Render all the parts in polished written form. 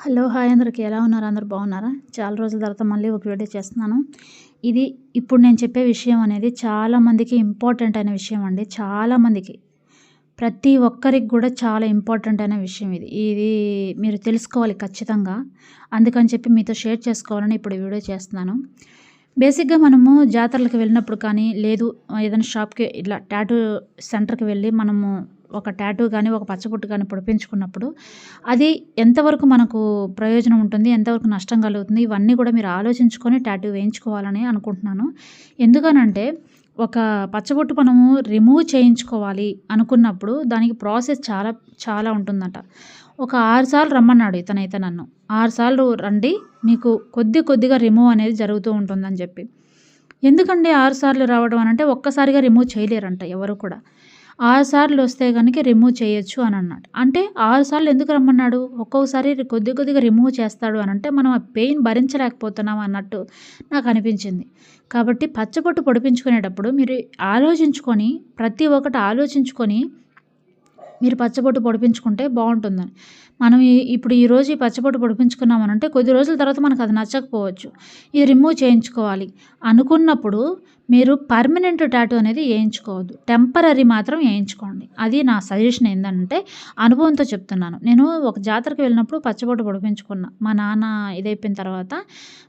Hello! Hi అందరికి. ఎలా ఉన్నారు? అందరూ బాగున్నారా? చాలా రోజుల తర్వాత మళ్ళీ ఒక వీడియో చేస్తున్నాను. ఇప్పుడు నేను చెప్పే విషయం అనేది చాలా మందికి ఇంపార్టెంట్ అయిన విషయం అండి. చాలా మందికి. ప్రతి ఒక్కరికి కూడా చాలా ఇంపార్టెంట్ అయిన విషయం ఇది. ఇది మీరు తెలుసుకోవాలి ఖచ్చితంగా. అందుకని చెప్పి మీతో షేర్ చేసుకోవాలని ఇప్పుడు ఈ వీడియో చేస్తున్నాను. బేసిక్‌గా మనము జాతరలకు వెళ్ళినప్పుడు కానీ, లేదు ఏదైనా షాప్‌కి ఇట్లా టాటూ సెంటర్‌కి వెళ్ళి మనము ఒక టాటూ గానీ, ఒక పచ్చబొట్టు గానీ పొడిపించుకున్నప్పుడు అది ఎంతవరకు మనకు ప్రయోజనం ఉంటుంది, ఎంతవరకు నష్టం కలుగుతుంది, ఇవన్నీ కూడా మీరు ఆలోచించుకొని టాటూ వేయించుకోవాలని అనుకుంటున్నాను. ఎందుకనంటే ఒక పచ్చబొట్టు మనము రిమూవ్ చేయించుకోవాలి అనుకున్నప్పుడు దానికి ప్రాసెస్ చాలా చాలా ఉంటుందట. ఒక 6 సార్లు రమ్మన్నాడు ఇతనైతే నన్ను. 6 సార్లు రండి, మీకు కొద్దిగా రిమూవ్ అనేది జరుగుతూ ఉంటుందని చెప్పి. ఎందుకండి 6 సార్లు రావడం అనంటే ఒక్కసారిగా రిమూవ్ చేయలేరంట ఎవరు కూడా. 6 సార్లు వస్తే గనుక రిమూవ్ చేయొచ్చు అని అన్నాడు. అంటే 6 సార్లు ఎందుకు రమ్మన్నాడు? ఒక్కొక్కసారి కొద్దిగా రిమూవ్ చేస్తాడు అనంటే మనం ఆ పెయిన్ భరించలేకపోతున్నాం అన్నట్టు నాకు అనిపించింది. కాబట్టి పచ్చబొట్టు పొడిపించుకునేటప్పుడు మీరు ఆలోచించుకొని, ప్రతి ఒక్కటి ఆలోచించుకొని మీరు పచ్చబొట్టు పొడిపించుకుంటే బాగుంటుందని. మనం ఇప్పుడు ఈరోజు ఈ పచ్చబొట్టు పొడిపించుకున్నామనంటే కొద్ది రోజుల తర్వాత మనకు అది నచ్చకపోవచ్చు. ఇది రిమూవ్ చేయించుకోవాలి అనుకున్నప్పుడు మీరు పర్మనెంట్ టాటూ అనేది ఏయించుకోవద్దు. టెంపరరీ మాత్రం ఏయించుకోండి. అది నా సజెషన్ ఏందంటే అనుభవంతో చెప్తున్నాను. నేను ఒక జాతరకి వెళ్ళినప్పుడు పచ్చబొట్టు పొడిపించుకున్నా. మా నాన్న ఇదైపోయిన తర్వాత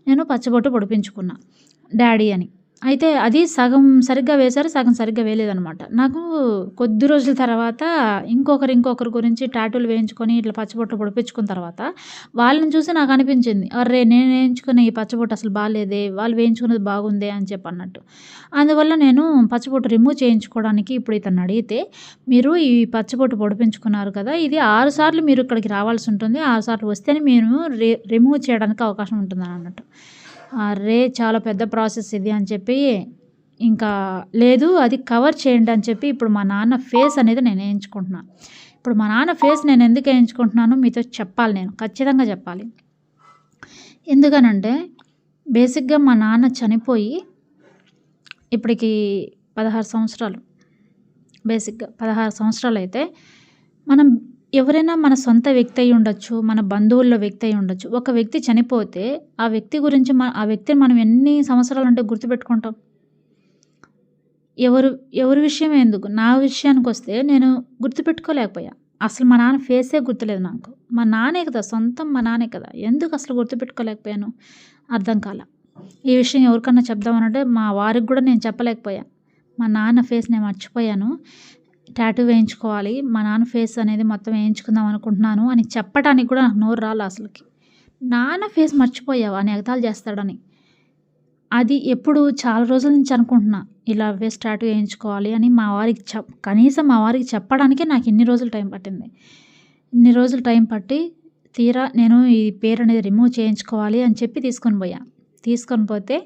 నేను పచ్చబొట్టు పొడిపించుకున్నా డాడీ అని. అయితే అది సగం సరిగ్గా వేశారు, సగం సరిగ్గా వేయలేదనమాట. నాకు కొద్ది రోజుల తర్వాత ఇంకొకరి గురించి టాటూలు వేయించుకొని ఇట్లా పచ్చబొట్టు పొడిపించుకున్న తర్వాత వాళ్ళని చూసి నాకు అనిపించింది, అర్రే! నేను వేయించుకున్న ఈ పచ్చబొట్టు అసలు బాలేదే, వాళ్ళు వేయించుకున్నది బాగుందే అని చెప్పి అన్నట్టు. అందువల్ల నేను పచ్చబొట్టు రిమూవ్ చేయించుకోవడానికి ఇప్పుడు ఇతన్ని అడిగితే, మీరు ఈ పచ్చబొట్టు పొడిపించుకున్నారు కదా, ఇది 6 సార్లు మీరు ఇక్కడికి రావాల్సి ఉంటుంది. 6 సార్లు వస్తేనే మేము రిమూవ్ చేయడానికి అవకాశం ఉంటుందని అన్నట్టు. అర్రే! చాలా పెద్ద ప్రాసెస్ ఇది అని చెప్పి ఇంకా లేదు, అది కవర్ చేయండి అని చెప్పి ఇప్పుడు మా నాన్న ఫేస్ అనేది నేను వేయించుకుంటున్నా. ఇప్పుడు మా నాన్న ఫేస్ నేను ఎందుకు వేయించుకుంటున్నానో మీతో చెప్పాలి, నేను ఖచ్చితంగా చెప్పాలి. ఎందుకనంటే బేసిక్‌గా మా నాన్న చనిపోయి ఇప్పటికి 16 సంవత్సరాలు. బేసిక్‌గా 16 సంవత్సరాలైతే మనం ఎవరైనా మన సొంత వ్యక్తి అయ్యి ఉండొచ్చు, మన బంధువుల్లో వ్యక్తి అయ్యి ఉండొచ్చు. ఒక వ్యక్తి చనిపోతే ఆ వ్యక్తి గురించి ఆ వ్యక్తిని మనం ఎన్ని సంవత్సరాలంటే గుర్తుపెట్టుకుంటాం. ఎవరి విషయం ఎందుకు, నా విషయానికొస్తే నేను గుర్తుపెట్టుకోలేకపోయా. అసలు మా నాన్న ఫేసే గుర్తులేదు నాకు. మా నాన్నే కదా, సొంతం మా నాన్నే కదా, ఎందుకు అసలు గుర్తుపెట్టుకోలేకపోయాను అర్థం కాల. ఈ విషయం ఎవరికన్నా చెప్దామనంటే మా వారికి కూడా నేను చెప్పలేకపోయా. మా నాన్న ఫేస్ నేను మర్చిపోయాను. టాటూ వేయించుకోవాలి, మా నాన్న ఫేస్ అనేది మొత్తం వేయించుకుందాం అనుకుంటున్నాను అని చెప్పటానికి కూడా నాకు నోరు రాలే అసలకి. నాన్న ఫేస్ మర్చిపోయావా అని ఎగతాళి చేస్తాడని. అది ఎప్పుడు చాలా రోజుల నుంచి అనుకుంటున్నా, ఇలా ఫేస్ టాటూ వేయించుకోవాలి అని మా వారికి కనీసం మా వారికి చెప్పడానికే నాకు ఇన్ని రోజులు టైం పట్టింది. ఇన్ని రోజులు టైం పట్టి తీరా నేను ఈ పేరు అనేది రిమూవ్ చేయించుకోవాలి అని చెప్పి తీసుకొని పోతే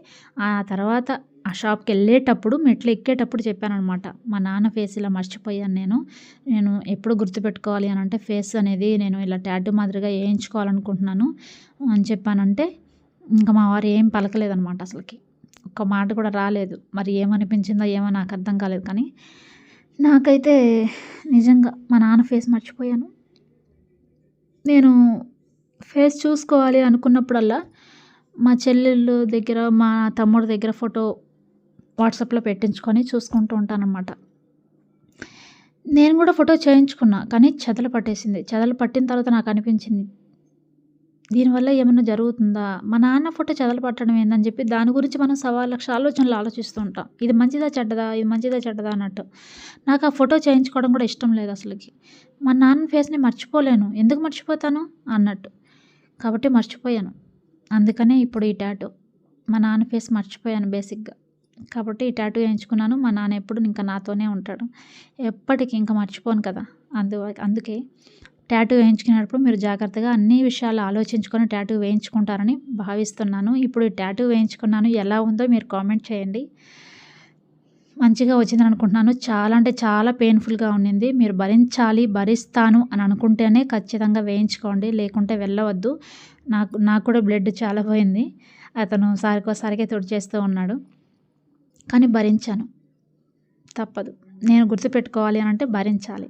ఆ తర్వాత ఆ షాప్‌కి వెళ్ళేటప్పుడు మెట్లు ఎక్కేటప్పుడు చెప్పాననమాట. మా నాన్న ఫేస్ ఇలా మర్చిపోయాను నేను ఎప్పుడు గుర్తుపెట్టుకోవాలి అని అంటే ఫేస్ అనేది నేను ఇలా టాటూ మాదిరిగా వేయించుకోవాలనుకుంటున్నాను అని చెప్పానంటే ఇంకా మా వారు ఏం పలకలేదనమాట అసలకి. ఒక్క మాట కూడా రాలేదు. మరి ఏమనిపించిందో ఏమో నాకు అర్థం కాలేదు. కానీ నాకైతే నిజంగా మా నాన్న ఫేస్ మర్చిపోయాను. నేను ఫేస్ చూసుకోవాలి అనుకున్నప్పుడల్లా మా చెల్లెళ్ళు దగ్గర, మా తమ్ముడి దగ్గర ఫోటో వాట్సాప్‌లో పెట్టించుకొని చూసుకుంటూ ఉంటానన్నమాట. నేను కూడా ఫోటో చేయించుకున్నా, కానీ చెదలు పట్టేసింది. చెదలు పట్టిన తర్వాత నాకు అనిపించింది, దీనివల్ల ఏమన్నా జరుగుతుందా? మా నాన్న ఫోటో చెదలు పట్టడం ఏందని చెప్పి దాని గురించి మనం 1,00,000 ఆలోచనలు ఆలోచిస్తూ ఉంటాం. ఇది మంచిదా చెడ్డదా? ఇది మంచిదా చెడ్డదా అన్నట్టు. నాకు ఆ ఫోటో చేయించుకోవడం కూడా ఇష్టం లేదు అసలకి. మా నాన్న ఫేస్‌ని మర్చిపోలేను. ఎందుకు మర్చిపోతాను అన్నట్టు. కాబట్టి మర్చిపోయాను. అందుకనే ఇప్పుడు ఈ టాటూ. మా నాన్న ఫేస్ మర్చిపోయాను బేసిక్‌గా. కాబట్టి ఈ టాటూ వేయించుకున్నాను. మా నాన్న ఎప్పుడు ఇంకా నాతోనే ఉంటాడు. ఎప్పటికి ఇంకా మర్చిపోను కదా! అందుకే టాటూ వేయించుకునేటప్పుడు మీరు జాగ్రత్తగా అన్ని విషయాలు ఆలోచించుకొని టాటూ వేయించుకుంటారని భావిస్తున్నాను. ఇప్పుడు ఈ టాటూ వేయించుకున్నాను. ఎలా ఉందో మీరు కామెంట్ చేయండి. మంచిగా వచ్చిందని అనుకుంటున్నాను. చాలా అంటే చాలా పెయిన్‌ఫుల్‌గా ఉండింది. మీరు భరిస్తాను అని అనుకుంటేనే ఖచ్చితంగా వేయించుకోండి. లేకుంటే వెళ్ళవద్దు. నాకు కూడా బ్లడ్ చాలా పోయింది. అతను సారికే తుడిచేస్తూ ఉన్నాడు. కానీ భరించాను. తప్పదు. నేను గుర్తుపెట్టుకోవాలి అనంటే భరించాలి.